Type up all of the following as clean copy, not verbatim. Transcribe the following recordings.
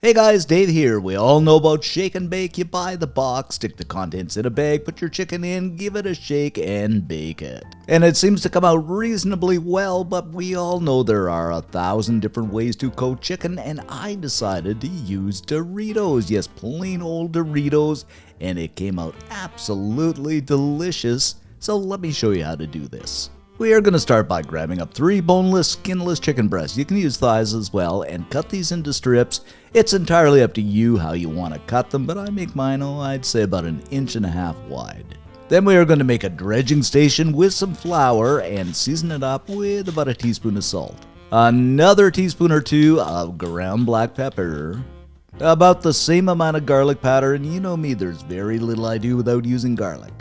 Hey guys, Dave here. We all know about shake and bake. You buy the box, stick the contents in a bag, put your chicken in, give it a shake, and bake it. And it seems to come out reasonably well, but we all know there are 1,000 different ways to coat chicken, and I decided to use Doritos. Yes, plain old Doritos, and it came out absolutely delicious. So let me show you how to do this. We are going to start by grabbing up 3 boneless, skinless chicken breasts. You can use thighs as well, and cut these into strips. It's entirely up to you how you want to cut them, but I make mine, I'd say about 1.5 inches wide. Then we are going to make a dredging station with some flour and season it up with about a teaspoon of salt. Another teaspoon or 2 of ground black pepper. About the same amount of garlic powder, and you know me, there's very little I do without using garlic.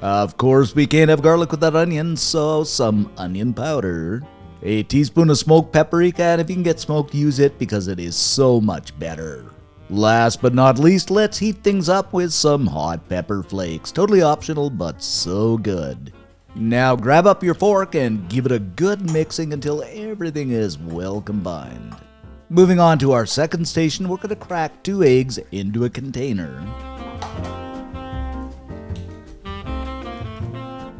Of course, we can't have garlic without onion, so some onion powder. A teaspoon of smoked paprika, and if you can get smoked, use it because it is so much better. Last but not least, let's heat things up with some hot pepper flakes. Totally optional, but so good. Now grab up your fork and give it a good mixing until everything is well combined. Moving on to our second station, we're going to crack 2 eggs into a container.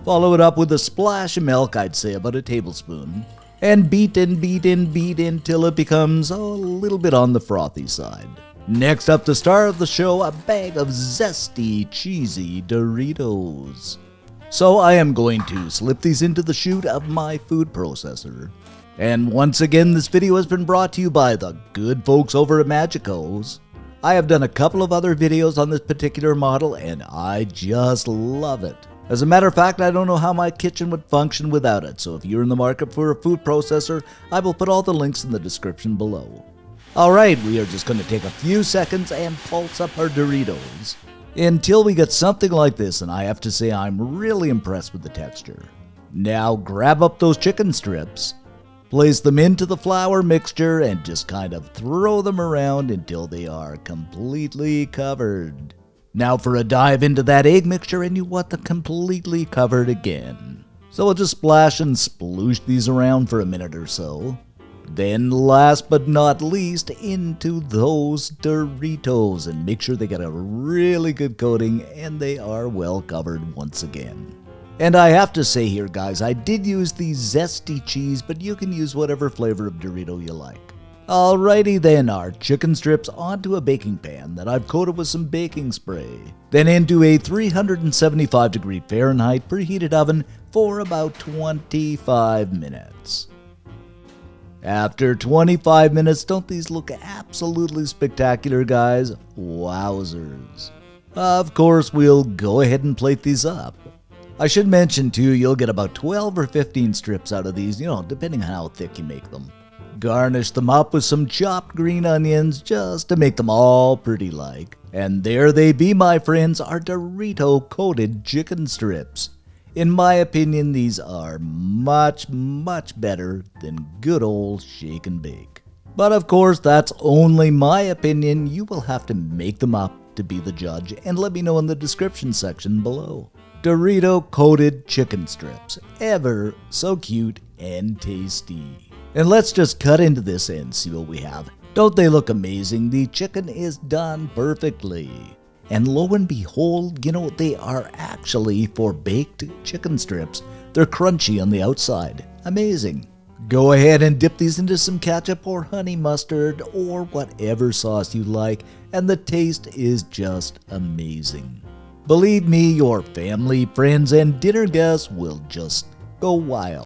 Follow it up with a splash of milk, I'd say about a tablespoon. And beat till it becomes a little bit on the frothy side. Next up, the star of the show, a bag of zesty, cheesy Doritos. So I am going to slip these into the chute of my food processor. And once again, this video has been brought to you by the good folks over at Magiccos. I have done a couple of other videos on this particular model, and I just love it. As a matter of fact, I don't know how my kitchen would function without it, so if you're in the market for a food processor, I will put all the links in the description below. Alright, we are just going to take a few seconds and pulse up our Doritos until we get something like this, and I have to say I'm really impressed with the texture. Now grab up those chicken strips, place them into the flour mixture, and just kind of throw them around until they are completely covered. Now for a dive into that egg mixture, and you want them completely covered again. So we'll just splash and sploosh these around for a minute or so. Then last but not least, into those Doritos, and make sure they get a really good coating and they are well covered once again. And I have to say here guys, I did use the zesty cheese, but you can use whatever flavor of Dorito you like. Alrighty then, our chicken strips onto a baking pan that I've coated with some baking spray. Then into a 375 degree Fahrenheit preheated oven for about 25 minutes. After 25 minutes, don't these look absolutely spectacular, guys? Wowzers. Of course, we'll go ahead and plate these up. I should mention too, you'll get about 12 or 15 strips out of these, depending on how thick you make them. Garnish them up with some chopped green onions just to make them all pretty like. And there they be, my friends, our Dorito coated chicken strips. In my opinion, these are much better than good old shake and bake. But of course, that's only my opinion. You will have to make them up to be the judge, and let me know in the description section below. Dorito coated chicken strips, ever so cute and tasty. And let's just cut into this and see what we have. Don't they look amazing? The chicken is done perfectly. And lo and behold, they are actually for baked chicken strips. They're crunchy on the outside. Amazing. Go ahead and dip these into some ketchup or honey mustard or whatever sauce you like, and the taste is just amazing. Believe me, your family, friends, and dinner guests will just go wild.